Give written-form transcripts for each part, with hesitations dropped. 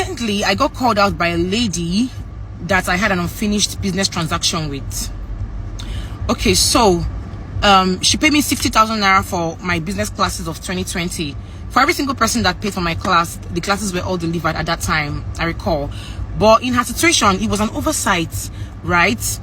recently I got called out by a lady that I had an unfinished business transaction with. Okay, so she paid me 60,000 naira for my business classes of 2020. For every single person that paid for my class, the classes were all delivered at that time, I recall. But in her situation, it was an oversight, right?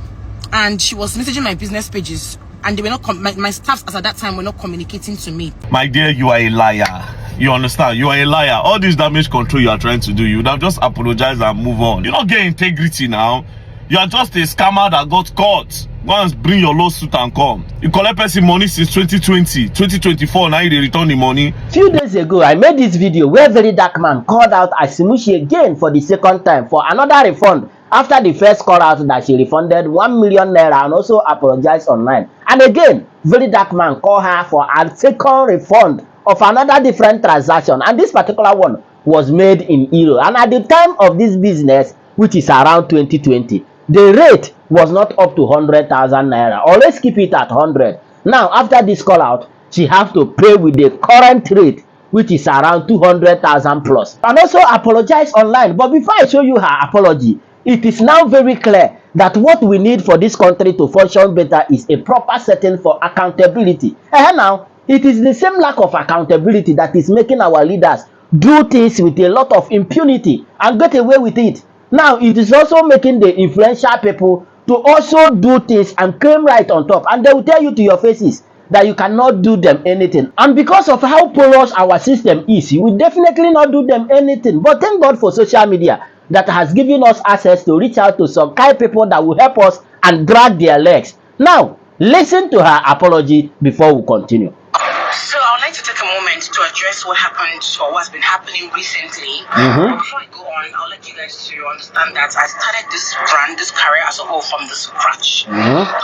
And she was messaging my business pages, and they were not my staffs as at that time were not communicating to me. My dear, you are a liar. You understand? You are a liar. All this damage control you are trying to do, you would have just apologized and move on. You don't get integrity now. You are just a scammer that got caught. Go and bring your lawsuit and come. You collect person money since 2020, 2024. Now you return the money. Few days ago, I made this video where Verydarkman called out Ashmusy again for the second time for another refund after the first call out that she refunded 1 million naira and also apologized online. And again, Verydarkman called her for a second refund of another different transaction, and this particular one was made in euro. And at the time of this business, which is around 2020, the rate was not up to 100,000 naira, or let's keep it at 100. Now, after this call out, she have to pay with the current rate, which is around 200,000 plus, and also apologize online. But before I show you her apology, it is now very clear that what we need for this country to function better is a proper setting for accountability. And now, it is the same lack of accountability that is making our leaders do things with a lot of impunity and get away with it. Now, it is also making the influential people to also do things and claim right on top, and they will tell you to your faces that you cannot do them anything. And because of how porous our system is, you will definitely not do them anything. But thank God for social media that has given us access to reach out to some kind people that will help us and drag their legs. Now, listen to her apology before we continue. So I would like to take a moment to address what happened or what's been happening recently. But before I go on, I'll let you guys to understand that I started this brand, this career as a whole from the scratch,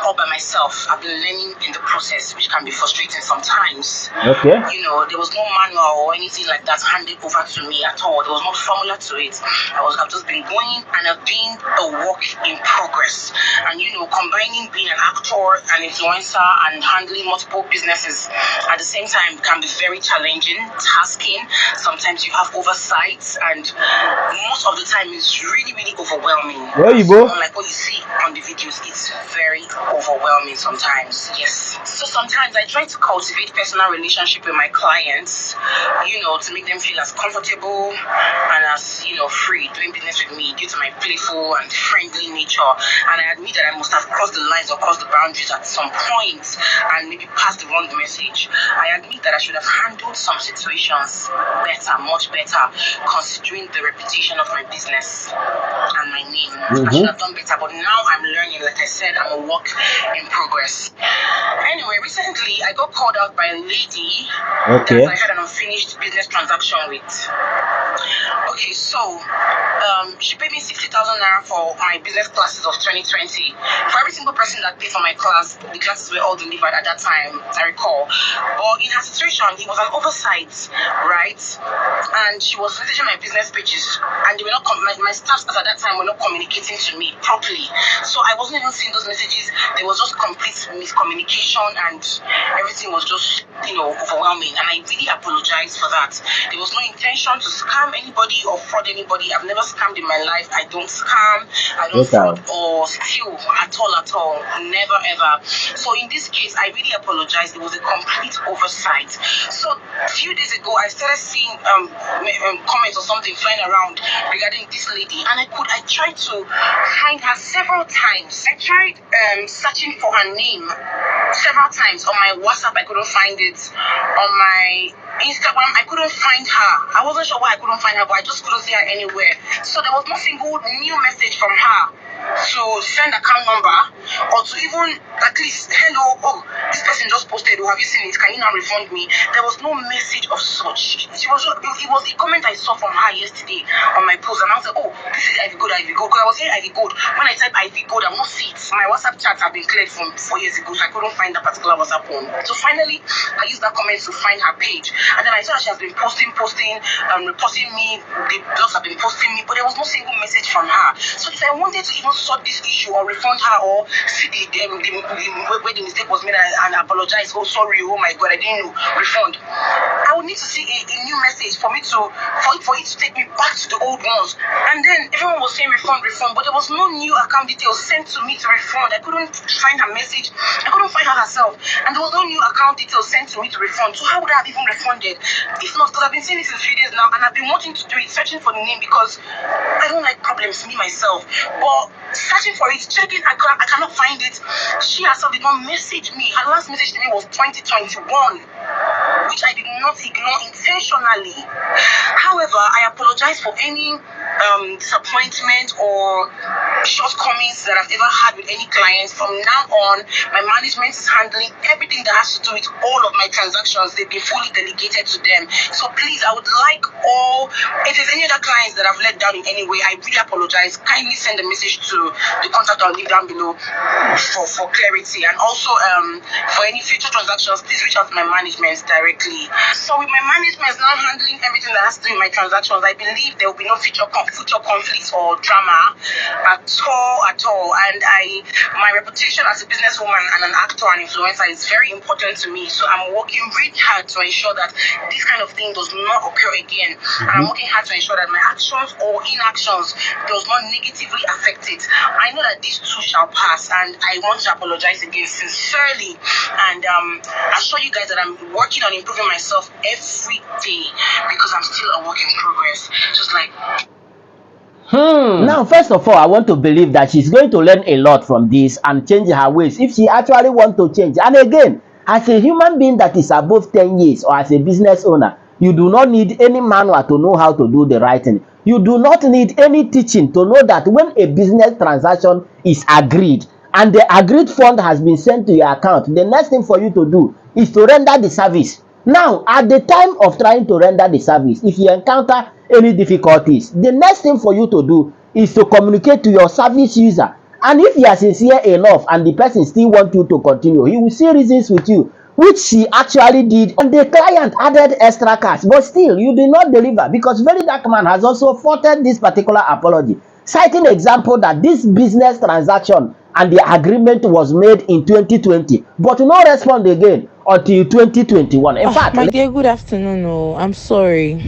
all by myself. I've been learning in the process, which can be frustrating sometimes. Okay. You know, there was no manual or anything like that handed over to me at all. There was no formula to it. I've just been going and I've been a work in progress. And you know, combining being an actor, an influencer, and handling multiple businesses at the same time can be very challenging, tasking. Sometimes you have oversights, and most of the time it's really, really overwhelming. Like what you see on the videos, it's very overwhelming sometimes. Yes. So sometimes I try to cultivate personal relationship with my clients, you know, to make them feel as comfortable and as, you know, free doing business with me due to my playful and friendly nature. And I admit that I must have crossed the lines or crossed the boundaries at some point and maybe passed the wrong message. I admit that I should have handled some situations better, much better, considering the reputation of my business and my name. I should have done better, but now I'm learning. Like I said, I'm a work in progress. Anyway, recently I got called out by a lady that I had an unfinished business transaction with. Okay, so she paid me 60,000 naira for my business classes of 2020. For every single person that paid for my class, the classes were all delivered at that time, I recall. But in her situation, it was an oversight, right? And she was messaging my business pages, and they were not my staffs at that time were not communicating to me properly. So I wasn't even seeing those messages. There was just complete miscommunication, and everything was just, you know, overwhelming. And I really apologize for that. There was no intention to scam anybody or fraud anybody. I've never scammed in my life. I don't scam, I don't fraud or steal at all. Never ever. So in this case, I really apologize. It was a complete oversight. So a few days ago, I started seeing comments or something flying around regarding this lady, and I tried to find her several times. I tried searching for her name several times on my WhatsApp. I couldn't find it. On my Instagram, I couldn't find her. I wasn't sure why I couldn't find her, but I just couldn't see her anywhere. So there was no single new message from her to send account number or to even at least, hello, oh, this person just posted, oh, have you seen it? Can you now refund me? There was no message of such. It was the comment I saw from her yesterday on my post, and I was like, oh, this is Ivy Gold. Because I was saying Ivy Gold. When I type Ivy Gold, I won't see it. My WhatsApp chats have been cleared from 4 years ago, so I couldn't find that particular WhatsApp one. So finally, I used that comment to find her page, and then I saw she has been posting, reporting me. The blogs have been posting me, but there was no single message from her. So if I wanted to even sort this issue or refund her or see where the mistake was made, and apologize. Oh, sorry. Oh my God, I didn't know. Refund. I would need to see a new message for it to take me back to the old ones. And then everyone was saying refund, but there was no new account details sent to me to refund. I couldn't find her message. I couldn't find her herself. And there was no new account details sent to me to refund. So how would I have even refunded? If not, because I've been saying this in 3 days now, and I've been wanting to do it, searching for the name, because I don't like problems, me myself. But searching for it, checking, I cannot find it. She herself did not message me. Her last message to me was 2021, which I did not ignore intentionally. However, I apologize for any disappointment or shortcomings that I've ever had with any clients. From now on, my management is handling everything that has to do with all of my transactions. They've been fully delegated to them. So please, I would like if there's any other clients that I've let down in any way, I really apologize. Kindly send a message to the contact I'll leave down below for clarity. And also, for any future transactions, please reach out to my management directly. So with my management now handling everything that has to do with my transactions, I believe there will be no future conflicts or drama at all. And my reputation as a businesswoman and an actor and influencer is very important to me. So I'm working really hard to ensure that this kind of thing does not occur again. And I'm working hard to ensure that my actions or inactions does not negatively affect it. I know that these too shall pass, and I want to apologize again sincerely. And assure you guys that I'm working on improving myself every day, because I'm still a work in progress. Just like Now, first of all, I want to believe that she's going to learn a lot from this and change her ways if she actually wants to change. And again, as a human being that is above 10 years or as a business owner, you do not need any manual to know how to do the right thing. You do not need any teaching to know that when a business transaction is agreed and the agreed fund has been sent to your account, the next thing for you to do is to render the service. Now, at the time of trying to render the service, if you encounter any difficulties, the next thing for you to do is to communicate to your service user. And if you are sincere enough and the person still wants you to continue, he will see reasons with you, which she actually did. And the client added extra cash, but still you did not deliver, because Verydarkman has also faulted this particular apology, citing example that this business transaction and the agreement was made in 2020, but no response again until 2021. In fact, my dear, good afternoon. Oh, I'm sorry.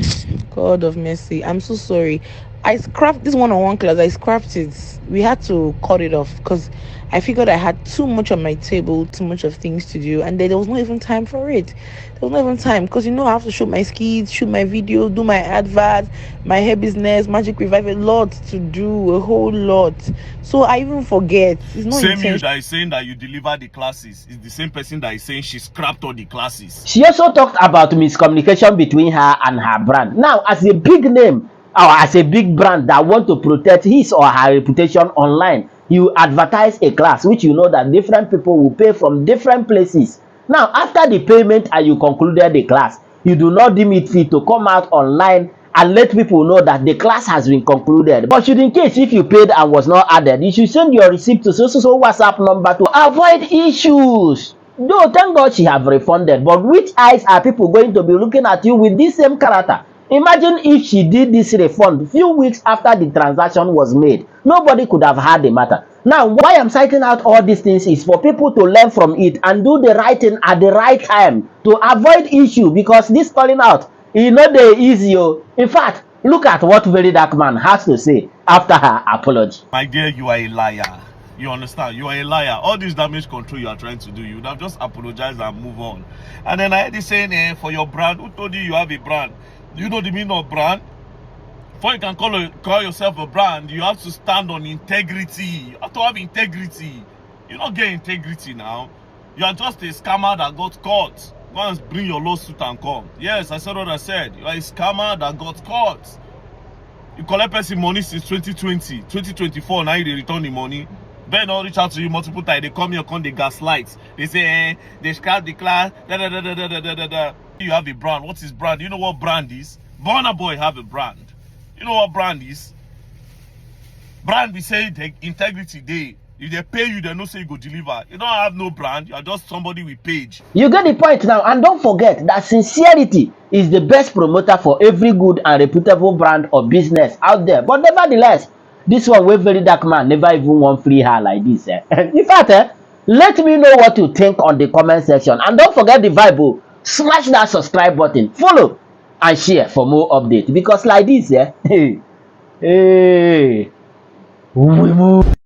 God of mercy, I'm so sorry. I scrapped this one-on-one class. I scrapped it. We had to cut it off because I figured I had too much on my table, too much of things to do, and there was not even time for it. There was not even time because I have to shoot my skits, shoot my video, do my adverts, my hair business, Magic Revive, a lot to do, a whole lot. So I even forget. It's not same you that is saying that you deliver the classes is the same person that is saying she scrapped all the classes. She also talked about miscommunication between her and her brand. Now, as a big name or as a big brand that want to protect his or her reputation online, you advertise a class which you know that different people will pay from different places. Now, after the payment and you concluded the class, you do not deem it fit to come out online and let people know that the class has been concluded. But should in case if you paid and was not added, you should send your receipt to so WhatsApp number to avoid issues. Though thank God she have refunded, but which eyes are people going to be looking at you with this same character? Imagine if she did this refund few weeks after the transaction was made. Nobody could have had the matter. Now, why I'm citing out all these things is for people to learn from it and do the right thing at the right time to avoid issue, because this calling out is not the easy. In fact, look at what Verydarkman has to say after her apology. My dear, you are a liar. You understand? You are a liar. All this damage control you are trying to do, you would have just apologized and move on. And then I heard you saying, for your brand, who told you you have a brand? Do you know the meaning of brand? Before you can call yourself a brand, you have to stand on integrity. You have to have integrity. You don't get integrity now. You are just a scammer that got caught. Go and bring your lawsuit and come. Yes, I said what I said. You are a scammer that got caught. You collect person money since 2020. 2024, now they return the money. Then I'll reach out to you multiple times. They come here, come the gaslight. They say, they scrap the class. You have a brand. What is brand? You know what brand is? Burna Boy have a brand. You know what brand is? Brand, we say the integrity day. If they pay you, they don't say you go deliver. You don't have no brand. You are just somebody with page. You get the point now, and don't forget that sincerity is the best promoter for every good and reputable brand or business out there. But nevertheless, this one with Verydarkman never even want free her like this. In fact, Let me know what you think on the comment section, and don't forget the vibe. Oh, smash that subscribe button, follow and share for more updates, because like this, yeah, hey, we move.